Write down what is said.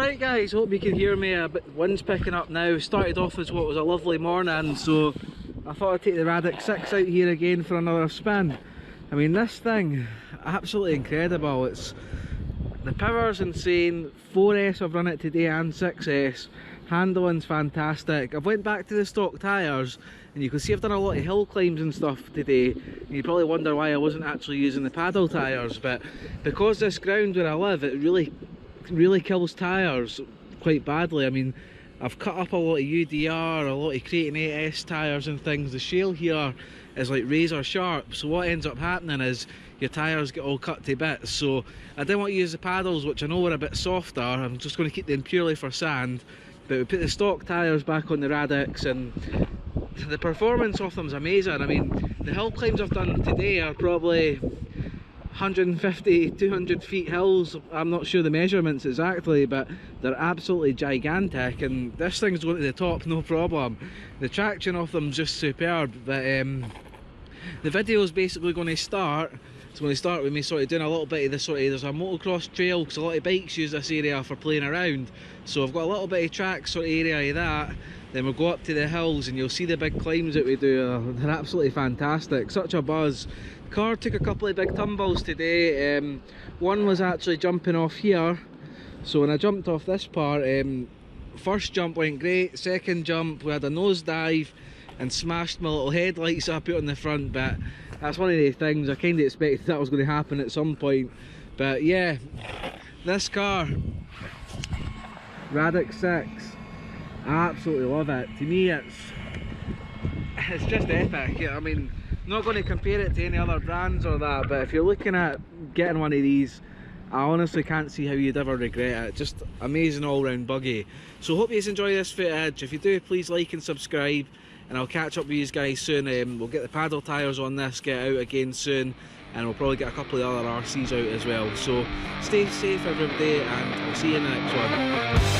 Right guys, hope you can hear me. A bit wind's picking up now. Started off as what was a lovely morning, so I thought I'd take the Radix 6 out here again for another spin. I mean, this thing, absolutely incredible. The power's insane. 4S I've run it today and 6S. Handling's fantastic. I've went back to the stock tyres and you can see I've done a lot of hill climbs and stuff today. And you probably wonder why I wasn't actually using the paddle tyres, but because this ground where I live, it really kills tyres quite badly. I mean, I've cut up a lot of UDR, a lot of Creighton 8S tyres and things. The shale here is like razor sharp, so what ends up happening is your tyres get all cut to bits. So I didn't want to use the paddles, which I know were a bit softer. I'm just going to keep them purely for sand, but we put the stock tyres back on the Radix and the performance of them is amazing. I mean, the hill climbs I've done today are probably 150, 200 feet hills. I'm not sure the measurements exactly, but they're absolutely gigantic, and this thing's going to the top no problem. The traction of them's just superb. But the video is basically going to start. It's going to start with me sort of doing a little bit of this there's a motocross trail, because a lot of bikes use this area for playing around. So I've got a little bit of track sort of area of that. Then we'll go up to the hills and you'll see the big climbs that we do. They're absolutely fantastic, such a buzz. The car took a couple of big tumbles today. One was actually jumping off here. So when I jumped off this part, first jump went great, second jump we had a nosedive and smashed my little headlights I put on the front, but that's one of the things I kind of expected that was going to happen at some point. But yeah, this car, Radix 6, I absolutely love it. To me it's just epic. Yeah, I mean, I'm not going to compare it to any other brands or that, but if you're looking at getting one of these, I honestly can't see how you'd ever regret it. Just amazing all-round buggy. So hope you enjoy this footage. If you do, please like and subscribe, and I'll catch up with you guys soon. We'll get the paddle tyres on this, get out again soon, and we'll probably get a couple of other RCs out as well. So stay safe everybody, and I'll see you in the next one.